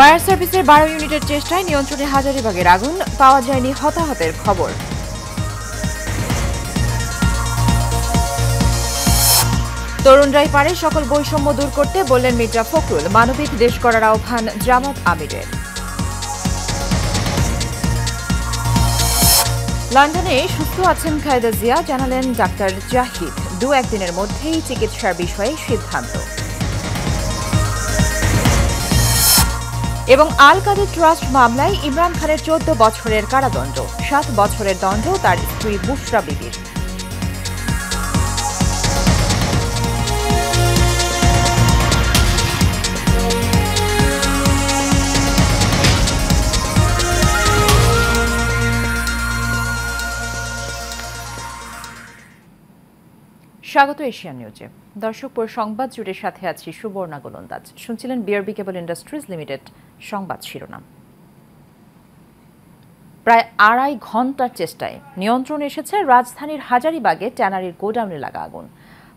Fire সার্ভিসের 12 ইউনিটের চেষ্টায় নিয়ন্ত্রণে হাজারীবাগের আগুন, পাওয়া যায়নি হতাহতের খবর। তরুণরাই পারে সকল বৈষম্য দূর করতে বললেন মির্জা ফখরুল, মানবিক দেশ গড়ার আহ্বান জামাত আমিরের। লন্ডনে সুস্থ আছেন খালেদা জিয়া, জানালেন ডাক্তার জাহিদ। 2-1 দিনের মধ্যেই চিকিৎসার বিষয়ে সিদ্ধান্ত। এবং আল কাদের ট্রাস্ট মামলায় ইমরান খানের 14 বছরের কারাদণ্ড, 7 বছরের দণ্ড তার স্ত্রী বুশরা বিবির। স্বাগত এশিয়ান নিউজে। দর্শক, পুরো সংবাদ জুড়ে সাথে আছি সুবর্ণা গোলন্দাজ। শুনছিলেন বিআরবি কেবল ইন্ডাস্ট্রিজ লিমিটেড সংবাদ শিরোনাম। প্রায় 2.5 ঘন্টার চেষ্টায় নিয়ন্ত্রণ এসেছে রাজধানীর হাজারীবাগে ট্যানারির গোডাউনে লাগা আগুন।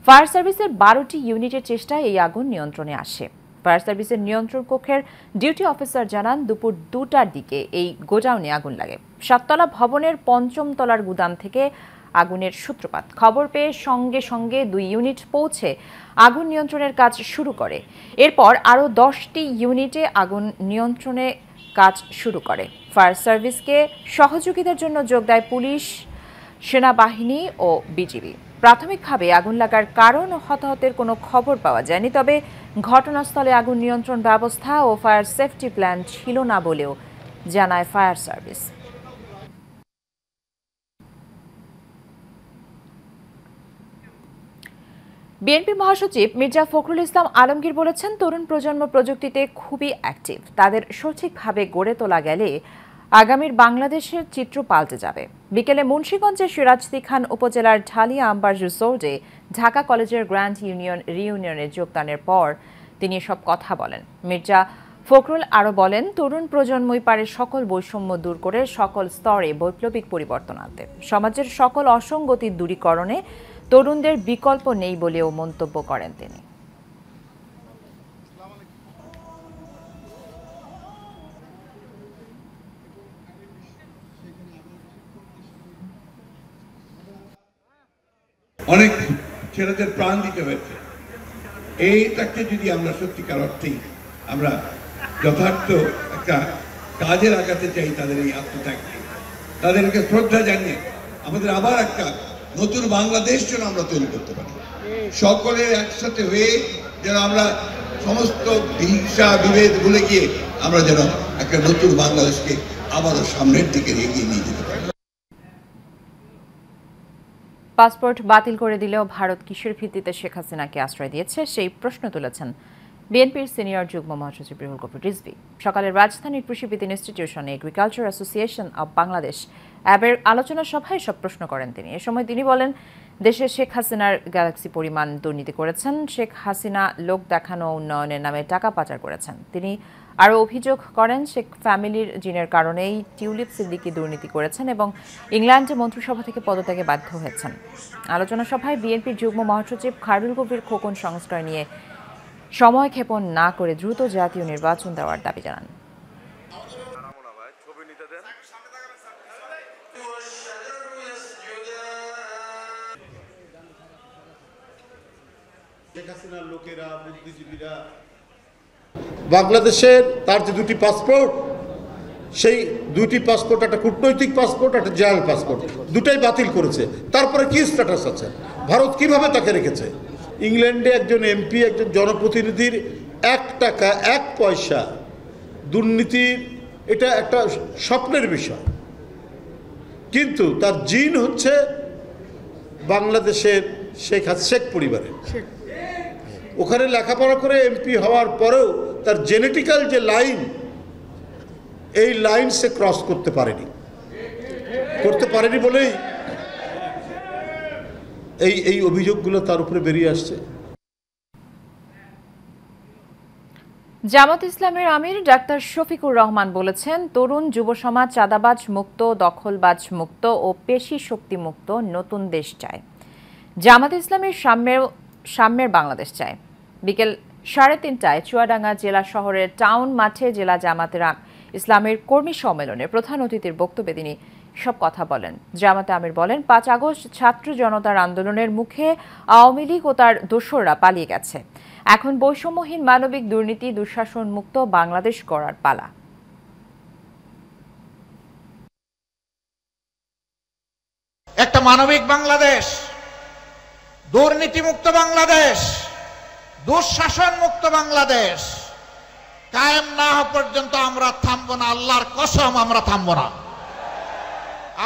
ফায়ার সার্ভিসের 12টি ইউনিটের চেষ্টায় এই আগুন নিয়ন্ত্রণে আসে। ফায়ার সার্ভিসের নিয়ন্ত্রণ কক্ষের ডিউটি অফিসার জানান, দুপুর 2টার দিকে এই গোডাউনে আগুন লাগে। 7তলা ভবনের 5ম তলার গুদাম থেকে আগুনের সূত্রপাত। খবর পেয়ে সঙ্গে সঙ্গে 2 ইউনিট পৌঁছে আগুন নিয়ন্ত্রণের কাজ শুরু করে। এরপর আরও 10টি ইউনিটে আগুন নিয়ন্ত্রণে কাজ শুরু করে। ফায়ার সার্ভিসকে সহযোগিতার জন্য যোগ দেয় পুলিশ, সেনাবাহিনী ও বিজিবি। প্রাথমিকভাবে আগুন লাগার কারণ ও হতাহতের কোনো খবর পাওয়া যায়নি, তবে ঘটনাস্থলে আগুন নিয়ন্ত্রণ ব্যবস্থা ও ফায়ার সেফটি প্ল্যান ছিল না বলেও জানায় ফায়ার সার্ভিস। বিএনপি মহাসচিব মির্জা ফখরুল ইসলাম আলমগীর বলেছেন, তরুণ প্রজন্ম প্রযুক্তিতে খুবই অ্যাক্টিভ। তাদের সঠিকভাবে গড়ে তোলা গেলে আগামীর বাংলাদেশের চিত্র পাল্টে যাবে। বিকেলে মুন্সিগঞ্জের সিরাজদি খান উপজেলার ঢালিয়া আম্বার রিসোর্টে ঢাকা কলেজের গ্র্যান্ড ইউনিয়ন রিইউনিয়নে যোগদানের পর তিনি এসব কথা বলেন। মির্জা ফখরুল আরও বলেন, তরুণ প্রজন্মই পারে সকল বৈষম্য দূর করে সকল স্তরে বৈপ্লবিক পরিবর্তন আনতে। সমাজের সকল অসঙ্গতি দূরীকরণে তরুণদের বিকল্প নেই বলেও মন্তব্য করেন তিনি। অনেক ছেলেদের প্রাণ দিতে হয়েছে। এইটাকে যদি আমরা সত্যিকার অর্থেই আমরা যথার্থ একটা কাজে লাগাতে চাই, তাদের এই আত্মত্যাগকে, তাদেরকে শ্রদ্ধা জানিয়ে আমাদের আবার একটা নতুন বাংলাদেশ যেন আমরা তৈরি করতে পারি, সকলের একসাথে হয়ে যেন আমরা সমস্ত হিংসা বিভেদ ভুলে গিয়ে আমরা যেন একটা নতুন বাংলাদেশকে আবারও সামনের দিকে এগিয়ে নিয়ে যেতে পারি। পাসপোর্ট বাতিল করে দিলেও ভারত কিসের ভিত্তিতে শেখ হাসিনাকে আশ্রয় দিয়েছে, সেই প্রশ্ন তুলেছেন বিএনপির সিনিয়র যুগ্ম মহাসচিব রুহুল কবির রিজভী। সকালে রাজধানীর কৃষিবিদ ইনস্টিটিউশনে এগ্রিকালচার অ্যাসোসিয়েশন অব বাংলাদেশ অ্যাবের আলোচনা সভায় সব প্রশ্ন করেন তিনি। এ সময় তিনি বলেন, দেশে শেখ হাসিনার গ্যালাক্সি পরিমাণ দুর্নীতি করেছেন। শেখ হাসিনা লোক দেখানো উন্নয়নের নামে টাকা পাচার করেছেন। তিনি আরও অভিযোগ করেন, শেখ ফ্যামিলির জিনের কারণেই টিউলিপ সিদ্দিকী দুর্নীতি করেছেন এবং ইংল্যান্ডে মন্ত্রিসভা থেকে পদত্যাগে বাধ্য হয়েছেন। আলোচনা সভায় বিএনপির যুগ্ম মহাসচিব খায়রুল কবির খোকন সংস্কার নিয়ে সময় ক্ষেপণ না করে দ্রুত জাতীয় নির্বাচন দেওয়ার দাবি জানান। বাংলাদেশের তার যে 2টি পাসপোর্ট, সেই 2টি পাসপোর্ট, একটা কূটনৈতিক পাসপোর্ট, একটা জেনারেল পাসপোর্ট, দুটাই বাতিল করেছে। তারপরে কি স্ট্যাটাস আছে? ভারত কিভাবে তাকে রেখেছে? ইংল্যান্ডে একজন এমপি, একজন জনপ্রতিনিধির 1 টাকা 1 পয়সা দুর্নীতির, এটা একটা স্বপ্নের বিষয়, কিন্তু তার জিন হচ্ছে বাংলাদেশের শেখ পরিবারের। ওখানে লেখাপড়া করে এমপি হওয়ার পরেও তার জেনেটিক্যাল যে লাইন, এই লাইন সে ক্রস করতে পারেনি বলেই এই অভিযোগগুলো তার উপরে বেরিয়ে আসছে। জামাত ইসলামের আমির ডাক্তার শফিকুর রহমান বলেছেন, তরুণ যুব সমাজ চাঁদাবাজ মুক্ত, দখলবাজ মুক্ত ও পেশি শক্তি মুক্ত নতুন দেশ চায়। জামাত ইসলামের সাম্যের বাংলাদেশ চায়। বিকেল 3:30টায় চুয়াডাঙ্গা জেলা শহরের টাউন মাঠে জেলা জামাতের ইসলামের কর্মী সম্মেলনে প্রধান অতিথির বক্তব্যে তিনি সব কথা বলেন। জামাতে আমির বলেন, 5 আগস্ট ছাত্র জনতার আন্দোলনের মুখে আওয়ামী লীগ ও তার দোসররা পালিয়ে গেছে। এখন বৈষম্যহীন, মানবিক, দুর্নীতি, দুঃশাসন মুক্ত বাংলাদেশ গড়ার পালা। একটা মানবিক বাংলাদেশ, দুর্নীতিমুক্ত বাংলাদেশ, দুঃশাসন মুক্ত বাংলাদেশ কায়েম না হওয়া পর্যন্ত আমরা থামবো না। আল্লাহর কসম আমরা থামবো না।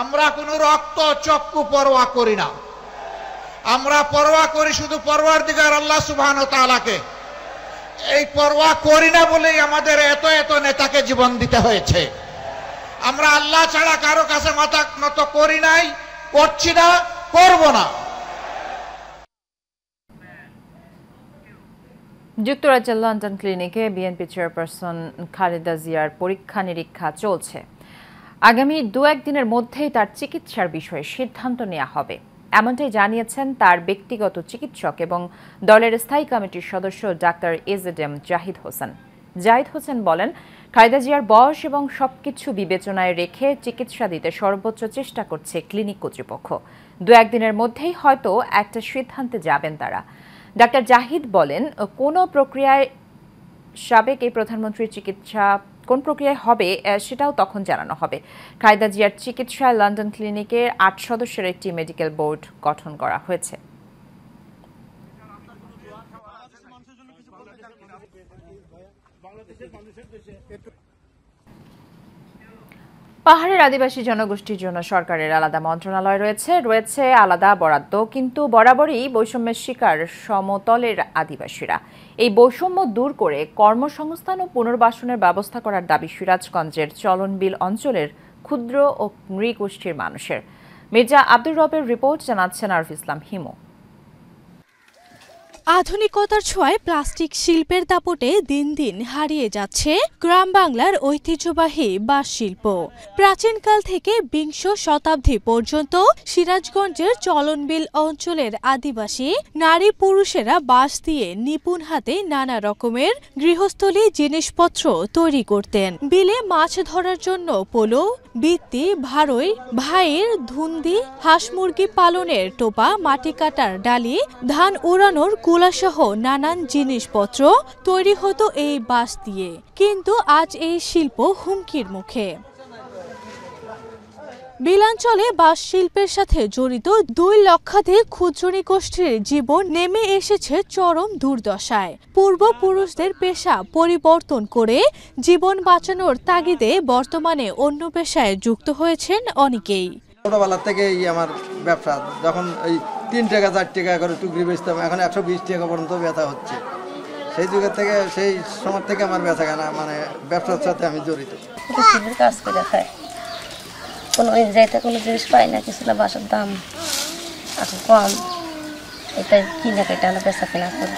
আমরা কোনো রক্ত চক্ষু পরোয়া করি না। আমরা পরোয়া করি শুধু পরওয়ারদিগার আল্লাহ সুবহানাহু ওয়া তাআলাকে। এই পরোয়া করি না বলেই আমাদের এত এত নেতাকে জীবন দিতে হয়েছে। আমরা আল্লাহ ছাড়া কারো কাছে মাথা নত করি নাই, করছি না, করব না। যুক্তরাজ্যের লন্ডন ক্লিনিকে বিএনপি চেয়ারপারসন খালেদা জিয়ার পরীক্ষা নিরীক্ষা চলছে। আগামী 2-1 দিনের মধ্যেই তার চিকিৎসার বিষয়ে সিদ্ধান্ত নেওয়া হবে, এমনটাই জানিয়েছেন তার ব্যক্তিগত চিকিৎসক এবং দলের স্থায়ী কমিটির সদস্য ডাক্তার এজেডএম জাহিদ হোসেন। জাহিদ হোসেন বলেন, খালেদা জিয়ার বয়স এবং সবকিছু বিবেচনায় রেখে চিকিৎসা দিতে সর্বোচ্চ চেষ্টা করছে ক্লিনিক কর্তৃপক্ষ। 2-1 দিনের মধ্যেই হয়তো একটা সিদ্ধান্তে যাবেন তারা। ডাক্তার জাহিদ বলেন, কোন প্রক্রিয়ায় সাবেক এই প্রধানমন্ত্রীর চিকিৎসা কোন প্রক্রিয়ায় হবে সেটাও তখন জানানো হবে। খালেদা জিয়ার চিকিৎসায় লন্ডন ক্লিনিকে 8 সদস্যের একটি মেডিকেল বোর্ড গঠন করা হয়েছে। পাহাড়ের আদিবাসী জনগোষ্ঠীর জন্য সরকারের আলাদা মন্ত্রণালয় রয়েছে আলাদা বরাদ্দ, কিন্তু বরাবরই বৈষম্যের শিকার সমতলের আদিবাসীরা। এই বৈষম্য দূর করে কর্মসংস্থান ও পুনর্বাসনের ব্যবস্থা করার দাবি সিরাজগঞ্জের চলনবিল অঞ্চলের ক্ষুদ্র ও নৃগোষ্ঠীর মানুষের। মির্জা আব্দুর রবের রিপোর্ট, জানাচ্ছেন আরফ ইসলাম হিমু। আধুনিকতার ছোঁয়ায় প্লাস্টিক শিল্পের দাপটে দিন দিন হারিয়ে যাচ্ছে গ্রাম বাংলার ঐতিহ্যবাহী বাঁশ শিল্প। প্রাচীনকাল থেকে 20 শতাব্দী পর্যন্ত সিরাজগঞ্জের চলনবিল অঞ্চলের আদিবাসী নারী পুরুষেরা বাঁশ দিয়ে নিপুণ হাতে নানা রকমের গৃহস্থলী জিনিসপত্র তৈরি করতেন। বিলে মাছ ধরার জন্য পোলো, বৃত্তি, ভারই, ভাইয়ের ধুন্দি, হাঁস মুরগি পালনের টোপা, মাটি কাটার ডালি, ধান উড়ানোর কুলাসহ নানান জিনিসপত্র তৈরি হতো এই বাঁশ দিয়ে। কিন্তু আজ এই শিল্প হুমকির মুখে। বিলাঞ্চলে বাঁশ শিল্পের সাথে জড়িত 2 লক্ষাধিক ক্ষুদ্র নৃগোষ্ঠীর জীবন নেমে এসেছে চরম দুর্দশায়। পূর্বপুরুষদের পেশা পরিবর্তন করে জীবন বাঁচানোর তাগিদে বর্তমানে অন্য পেশায় যুক্ত হয়েছেন অনেকেই। ছোটবেলা থেকেই আমার ব্যবসা, যখন এই 3 টাকা 4 টাকা করে টুকরি বেচতাম, এখন 120 টাকা পর্যন্ত বেচা হচ্ছে। সেই যুগের থেকে, সেই সময় থেকে আমার বেচা কেনা মানে ব্যবসার সাথে আমি জড়িত। কাজ করে খাই, কোনো যাইতে কোনো জিনিস পাই না, কিছু না, বাসার দাম এখন কম, এটাই কিনা কেটে আনা বেচা কেনা করে।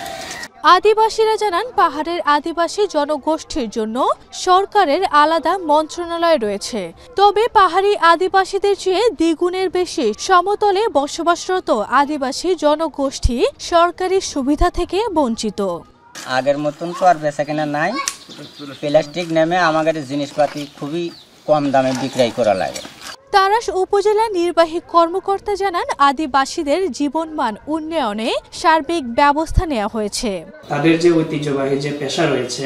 আদিবাসীরা জানান, পাহাড়ের আদিবাসী জনগোষ্ঠীর জন্য সরকারের আলাদা মন্ত্রণালয় রয়েছে, তবে পাহাড়ি আদিবাসীদের চেয়ে দ্বিগুণের বেশি সমতলে বসবাসরত আদিবাসী জনগোষ্ঠী সরকারি সুবিধা থেকে বঞ্চিত। আগের মতন তো আর বেচা কেনা নাই। প্লাস্টিক নেমে আমাদের জিনিসপাতি খুবই কম দামে বিক্রয় করা লাগে। তারাস উপজেলা নির্বাহী কর্মকর্তা জানান, আদিবাসীদের জীবনমান উন্নয়নে সার্বিক ব্যবস্থা নেওয়া হয়েছে। তাদের যে ঐতিহ্যবাহী যে পেশা রয়েছে,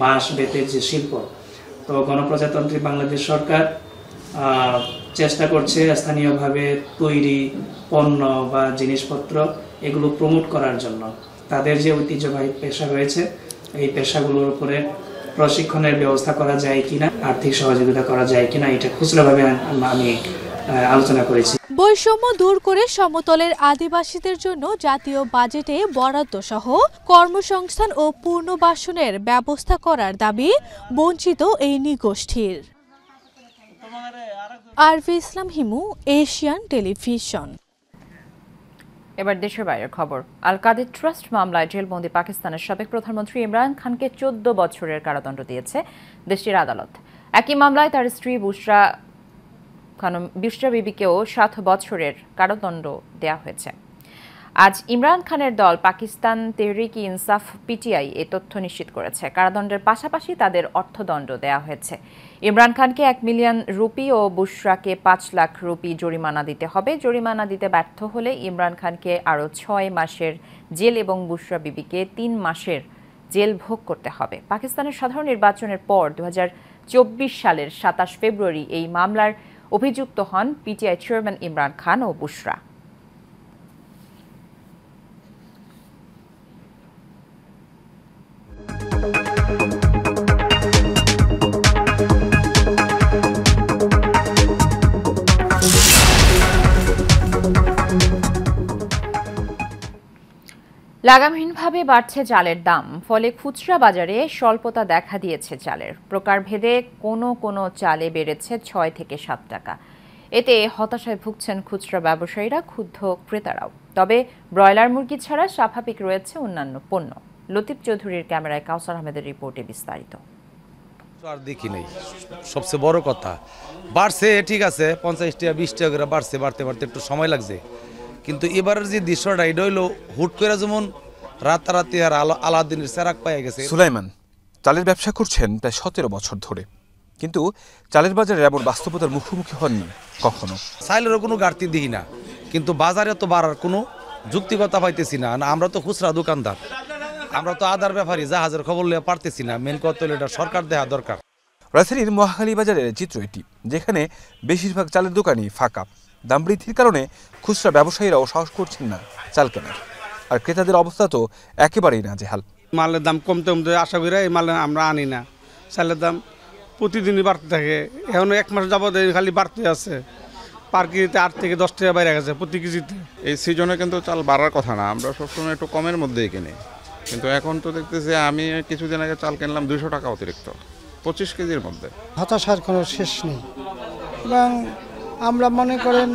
বাঁশ বেতের যে শিল্প, তো গণপ্রজাতন্ত্রী বাংলাদেশ সরকার চেষ্টা করছে স্থানীয়ভাবে তৈরি পণ্য বা জিনিসপত্র এগুলো প্রমোট করার জন্য। তাদের যে ঐতিহ্যবাহী পেশা রয়েছে, এই পেশাগুলোর উপরে প্রশিক্ষণের ব্যবস্থা করা যায় কিনা, আর্থিক সহযোগিতা করা যায় কিনা, এটা খুচরাভাবে আমি আলোচনা করেছি। বৈষম্য দূর করে সমতলের আদিবাসীদের জন্য জাতীয় বাজেটে বরাদ্দ সহ কর্মসংস্থান ও পুনর্বাসনের ব্যবস্থা করার দাবি বঞ্চিত এই নৃগোষ্ঠীর। আরফ ইসলাম হিমু, এশিয়ান টেলিভিশন। এবার দেশের বাইরের খবর। আল কাদের ট্রাস্ট মামলায় জেলবন্দি পাকিস্তানের সাবেক প্রধানমন্ত্রী ইমরান খানকে 14 বছরের কারাদণ্ড দিয়েছে দেশটির আদালত। একই মামলায় তার স্ত্রী বুশরা বিবিকেও 7 বছরের কারাদণ্ড দেওয়া হয়েছে। আজ ইমরান খানের দল পাকিস্তান তেহরিক ইনসাফ পিটিআই এ তথ্য নিশ্চিত করেছে। কারাদণ্ডের পাশাপাশি তাদের অর্থদণ্ড দেওয়া হয়েছে। ইমরান খানকে 1 মিলিয়ন রুপি ও বুশরাকে 5 লাখ রুপি জরিমানা দিতে হবে। জরিমানা দিতে ব্যর্থ হলে ইমরান খানকে আরও 6 মাসের জেল এবং বুশরা বিবিকে 3 মাসের জেল ভোগ করতে হবে। পাকিস্তানের সাধারণ নির্বাচনের পর 2024 সালের 27 ফেব্রুয়ারি এই মামলার অভিযুক্ত হন পিটিআই চেয়ারম্যান ইমরান খান ও বুশরা। লাগামহীনভাবে বাড়ছে চালের দাম, ফলে খুচরা বাজারে স্বল্পতা দেখা দিয়েছে চালের। প্রকারভেদে কোনো চালে বেড়েছে 6 থেকে 7 টাকা। এতে হতাশায় ভুগছেন খুচরা ব্যবসায়ীরা, ক্ষুব্ধ ক্রেতারাও। তবে ব্রয়লার মুরগি ছাড়া স্বাভাবিক রয়েছে অন্যান্য পণ্য। লতিফ চৌধুরীর ক্যামেরায় কাউসার আহমেদের রিপোর্টে বিস্তারিত। আর দেখি নেই, সবচেয়ে বড় কথা বাড়ছে, ঠিক আছে 50 টাকা 20 টাকা করে বাড়ছে, বাড়তে একটু সময় লাগছে। কিন্তু এবারের যে দৃশ্যটা এটা হইলো হুট করে যেমন রাতারাতি আর আলাদিনের চেরাক পাইয়া গেছে। সুলাইমান চালের ব্যবসা করছেন প্রায় 17 বছর ধরে, কিন্তু চালের বাজারে এমন বাস্তবতার মুখোমুখি হননি কখনো। চাইলেরও কোনো ঘাটতি দেখি না, কিন্তু বাজারে তো বাড়ার কোনো যুক্তিকতা পাইতেছি না। আমরা তো খুচরা দোকানদার, আমরা তো আদার ব্যাপারী, জাহাজের খবর লিয়ে পারতেছি না। মেন কথা হলো এটা সরকার দেওয়া দরকার। রাজধানীর মহাখালী বাজারের চিত্র এটি, যেখানে বেশিরভাগ চালের দোকানই ফাঁকা। দাম বৃদ্ধির কারণে খুচরা ব্যবসায়ীরাও সাহস করছেন না চাল কেনার, আর ক্রেতাদের অবস্থা তো একেবারেই নাজেহাল। মালের দাম কমতে আশা করি এই মাল আমরা আনি না। চালের দাম প্রতিদিনই বাড়তে থাকে, এখন 1 মাস যাবত খালি বাড়তে আছে। পার কেজিতে 8 থেকে 10 টাকা বাইরে গেছে প্রতি কেজিতে। এই সিজনে কিন্তু চাল বাড়ার কথা না, আমরা সবসময় একটু কমের মধ্যেই কিনি। কিন্তু এখন তো দেখতেছি, আমি কিছুদিন আগে চাল কিনলাম 200 টাকা অতিরিক্ত 25 কেজির মধ্যে। হতাশার কোনো শেষ নেই, এবং আমরা মনে করেন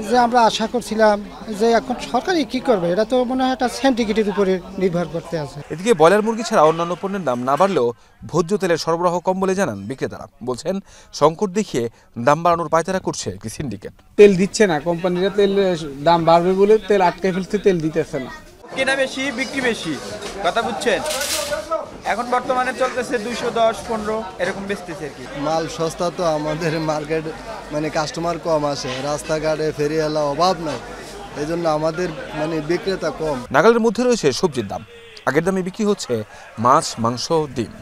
যে আমরা আশা করছিলাম যে এখন সরকারই কি করবে, এটা তো মনে হয় একটা সিন্ডিকেটের উপরে নির্ভর করতে আছে। এদিকে ব্রয়লার মুরগি ছাড়া অন্যান্য পণ্যের দাম না বাড়লেও ভোজ্য তেলের সরবরাহ কম বলে জানান বিক্রেতারা। বলছেন সংকট দেখিয়ে দাম বাড়ানোর পায়তারা করছে একটি সিন্ডিকেট। তেল দিচ্ছে না কোম্পানিরা, তেল দাম বাড়বে বলে তেল আটকে ফেলতে, তেল দিতেছে না। কেনা বেশি বিক্রি বেশি, কথা বুঝছেন? এখন বর্তমানে চলতেছে 210-15 এরকম বেচতেছে আর কি। মাল সস্তা তো আমাদের মার্কেট মানে কাস্টমার কম আসে, রাস্তাঘাটে ফেরিওয়ালা অভাব নাই, এই জন্য আমাদের মানে বিক্রেতা কম। নাগালের মধ্যে রয়েছে সবজির দাম, আগের দামে বিক্রি হচ্ছে মাছ, মাংস, ডিম।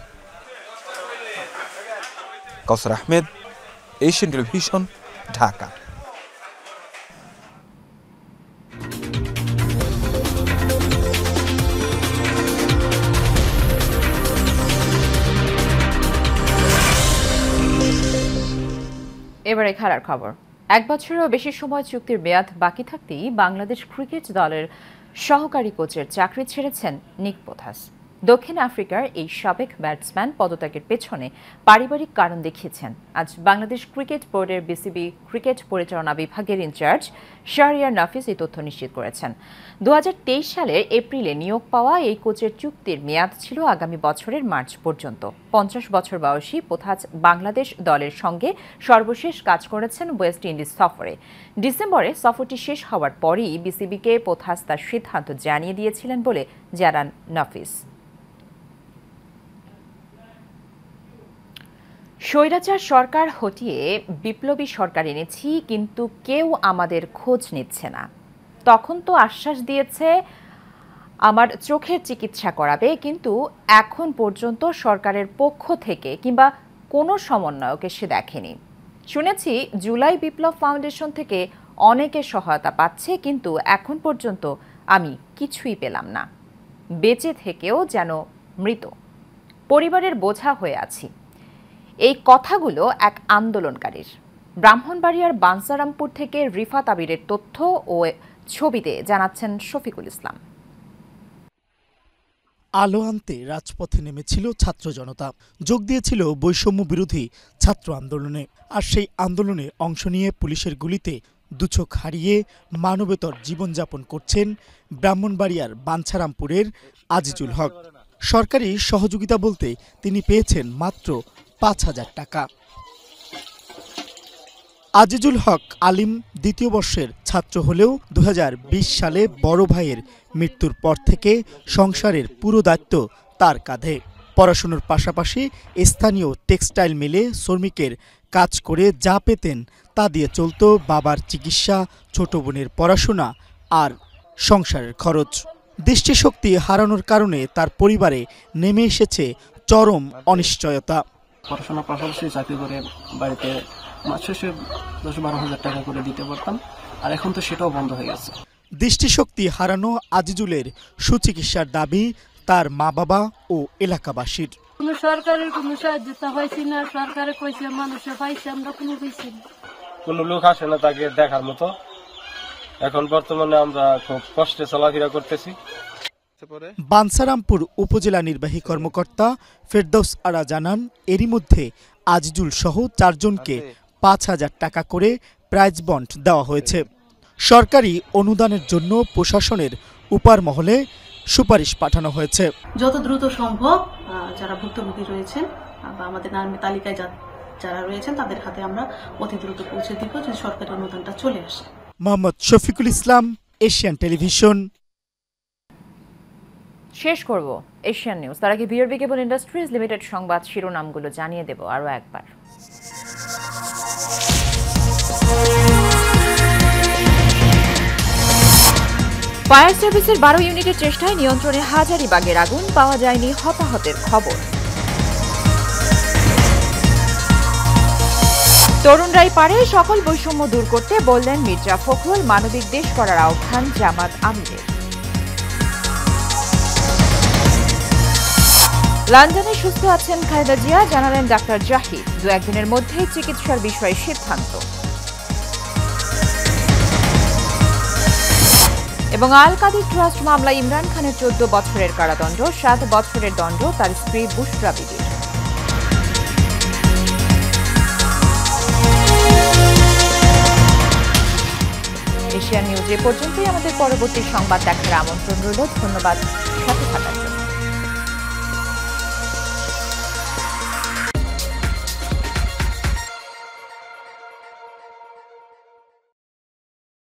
কাউসার আহমেদ, এশিয়ান টেলিভিশন, ঢাকা। এবারে খেলার খবর। 1 বছরেরও বেশি সময় চুক্তির মেয়াদ বাকি থাকতেই বাংলাদেশ ক্রিকেট দলের সহকারী কোচের চাকরি ছেড়েছেন নিক পোথাস। দক্ষিণ আফ্রিকার এই সাবেক ব্যাটসম্যান পদত্যাগের পেছনে পারিবারিক কারণ দেখিয়েছেন। আজ বাংলাদেশ ক্রিকেট বোর্ডের বিসিবি ক্রিকেট পরিচালনা বিভাগের ইনচার্জ শাহরিয়ার নাফিস এই তথ্য নিশ্চিত করেছেন। 2023 সালের এপ্রিলে নিয়োগ পাওয়া এই কোচের চুক্তির মেয়াদ ছিল আগামী বছরের মার্চ পর্যন্ত। 50 বছর বয়সী পোথাস বাংলাদেশ দলের সঙ্গে সর্বশেষ কাজ করেছেন ওয়েস্ট ইন্ডিজ সফরে। ডিসেম্বরে সফরটি শেষ হওয়ার পরই বিসিবিকে পোথাস তার সিদ্ধান্ত জানিয়ে দিয়েছিলেন বলে জানান নাফিস। স্বৈরাচার সরকার হটিয়ে বিপ্লবী সরকার এনেছি, কিন্তু কেউ আমাদের খোঁজ নিচ্ছে না। তখন তো আশ্বাস দিয়েছে আমার চোখের চিকিৎসা করাবে, কিন্তু এখন পর্যন্ত সরকারের পক্ষ থেকে কিংবা কোনো সমন্বয়ক এসে দেখেনি। শুনেছি জুলাই বিপ্লব ফাউন্ডেশন থেকে অনেকে সহায়তা পাচ্ছে, কিন্তু এখন পর্যন্ত আমি কিছুই পেলাম না। বেঁচে থেকেও যেন মৃত, পরিবারের বোঝা হয়ে আছি। এই কথাগুলো এক আন্দোলনকারীর। ব্রাহ্মণবাড়িয়ার বাঞ্ছারামপুর থেকে রিফাত আবিরের তথ্য ও ছবিতে জানাচ্ছেন শফিকুল ইসলাম। আলো আনতে রাজপথে নেমেছিল ছাত্র জনতা, যোগ দিয়েছিল বৈষম্য বিরোধী ছাত্র আন্দোলনে। আর সেই আন্দোলনে অংশ নিয়ে পুলিশের গুলিতে দুচোখ হারিয়ে মানবেতর জীবনযাপন করছেন ব্রাহ্মণবাড়িয়ার বাঞ্ছারামপুরের আজিজুল হক। সরকারি সহযোগিতা বলতে তিনি পেয়েছেন মাত্র 5,000 টাকা। আজিজুল হক আলিম দ্বিতীয় বর্ষের ছাত্র হলেও 2020 সালে বড় ভাইয়ের মৃত্যুর পর থেকে সংসারের পুরো দায়িত্ব তার কাঁধে। পড়াশোনার পাশাপাশি স্থানীয় টেক্সটাইল মিলে শ্রমিকের কাজ করে যা পেতেন তা দিয়ে চলত বাবার চিকিৎসা, ছোট বোনের পড়াশোনা আর সংসারের খরচ। দৃষ্টিশক্তি হারানোর কারণে তার পরিবারে নেমে এসেছে চরম অনিশ্চয়তা। পড়াশোনার পাশাপাশি চাকরি করে বাড়িতে মাস শেষে 10-12 হাজার টাকা করে দিতে পারতাম, আর এখন তো সেটাও বন্ধ হয়ে গেছে। দৃষ্টিশক্তি হারানো আজিজুলের সুচিকিৎসার দাবি তার মা বাবা ও এলাকাবাসীর। কোনো সরকারের কোনো সাহায্য পাইছি না, সরকারে কইছে মানুষে পাইছে, আমরা কোনো পাইছি না। কোনো লোক আসে না তাকে দেখার মতো। এখন বর্তমানে আমরা খুব কষ্টে চলাফেরা করতেছি। বাঞ্ছারামপুর উপজেলা নির্বাহী কর্মকর্তা ফেরদৌস আরা জানান, এরই মধ্যে আজিজুল সহ 4 জনকে 5,000 টাকা করে প্রাইজ বন্ড দেওয়া হয়েছে। সরকারি অনুদানের জন্য প্রশাসনের উপর মহলে সুপারিশ পাঠানো হয়েছে। যত দ্রুত সম্ভব যারা ভুক্তভোগী রয়েছেন বা আমাদের নামের তালিকায় যারা রয়েছেন তাদের হাতে আমরা অতি দ্রুত পৌঁছে দিব, যদি সরকারি অনুদানটা চলে আসে। Mohammad Shafiqul Islam, Asian television. শেষ করব এশিয়ান নিউজ। তার আগে বিআরবি কেবল ইন্ডাস্ট্রিজ লিমিটেড সংবাদ শিরোনামগুলো জানিয়ে দেব আরও একবার। ফায়ার সার্ভিসের 12 ইউনিটের চেষ্টায় নিয়ন্ত্রণে হাজারীবাগের আগুন, পাওয়া যায়নি হতাহতের খবর। তরুণরাই পারে সকল বৈষম্য দূর করতে, বললেন মির্জা ফখরুল। মানবিক দেশ করার আহ্বান জামাত আমিরের। লন্ডনে সুস্থ আছেন খালেদা জিয়া, জানালেন ডাক্তার জাহিদ। 2-1 দিনের মধ্যেই চিকিৎসার বিষয়ে সিদ্ধান্ত। এবং আল কাদির ট্রাস্ট মামলায় ইমরান খানের 14 বছরের কারাদণ্ড, 7 বছরের দণ্ড তার স্ত্রী বুশরা বিবির। এশিয়ান নিউজ এ পর্যন্তই। আমাদের পরবর্তী সংবাদ দেখার আমন্ত্রণ রইল। ধন্যবাদ সাথে থাকার।